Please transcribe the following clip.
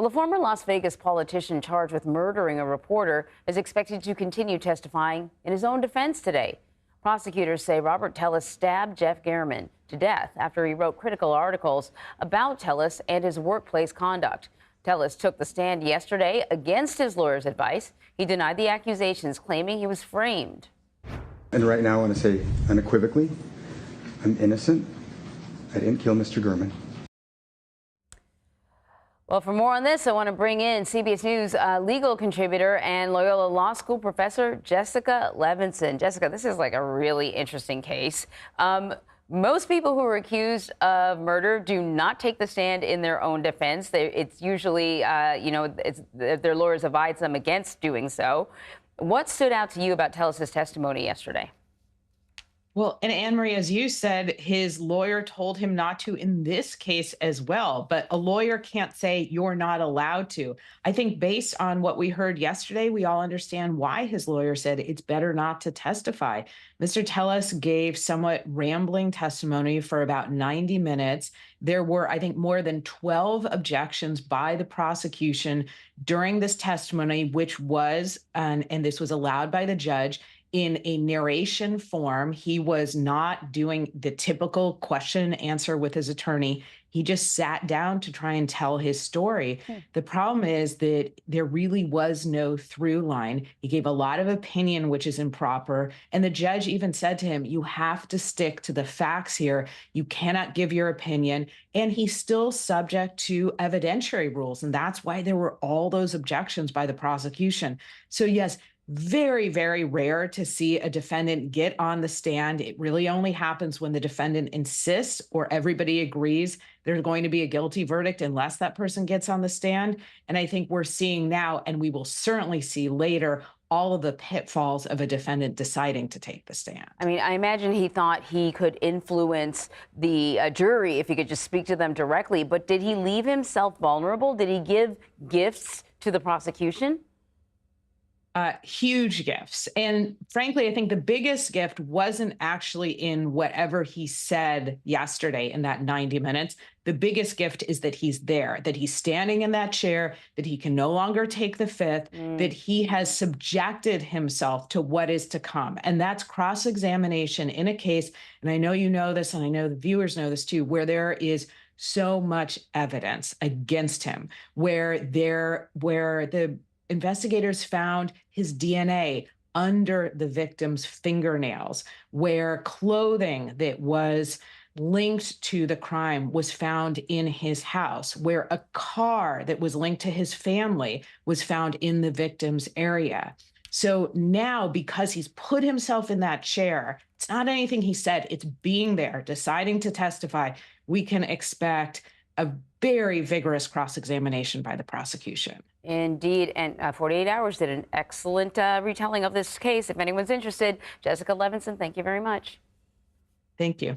Well, a former Las Vegas politician charged with murdering a reporter is expected to continue testifying in his own defense today. Prosecutors say Robert Tellis stabbed Jeff Gehrman to death after he wrote critical articles about Tellis and his workplace conduct. Tellis took the stand yesterday against his lawyer's advice. He denied the accusations, claiming he was framed. And right now I want to say unequivocally, I'm innocent. I didn't kill Mr. Gehrman. Well, for more on this, I want to bring in CBS News legal contributor and Loyola Law School professor Jessica Levinson. Jessica, this is like a really interesting case. Most people who are accused of murder do not take the stand in their own defense. It's usually, their lawyers advise them against doing so. What stood out to you about Tellis' testimony yesterday? Well, and Anne-Marie, as you said, his lawyer told him not to in this case as well. But a lawyer can't say you're not allowed to. I think based on what we heard yesterday, we all understand why his lawyer said it's better not to testify. Mr. Tellis gave somewhat rambling testimony for about 90 minutes. There were, I think, more than 12 objections by the prosecution during this testimony, which was, and this was allowed by the judge, in a narration form. He was not doing the typical question and answer with his attorney. He just sat down to try and tell his story. The problem is that there really was no through line. He gave a lot of opinion, which is improper. And the judge even said to him, you have to stick to the facts here. You cannot give your opinion. And he's still subject to evidentiary rules. And that's why there were all those objections by the prosecution. So yes, very, very rare to see a defendant get on the stand. It really only happens when the defendant insists or everybody agrees there's going to be a guilty verdict unless that person gets on the stand. And I think we're seeing now, and we will certainly see later, all of the pitfalls of a defendant deciding to take the stand. I mean, I imagine he thought he could influence the jury if he could just speak to them directly. But did he leave himself vulnerable? Did he give gifts to the prosecution? Huge gifts. And frankly, I think the biggest gift wasn't actually in whatever he said yesterday in that 90 minutes. The biggest gift is that he's there, that he's standing in that chair, that he can no longer take the fifth, that he has subjected himself to what is to come. And that's cross-examination in a case. And I know you know this, and I know the viewers know this too, where there is so much evidence against him, where the investigators found his DNA under the victim's fingernails, where clothing that was linked to the crime was found in his house, where a car that was linked to his family was found in the victim's area. So now, because he's put himself in that chair, it's not anything he said, it's being there, deciding to testify, we can expect a very vigorous cross-examination by the prosecution. Indeed, and 48 Hours did an excellent retelling of this case. If anyone's interested, Jessica Levinson, thank you very much. Thank you.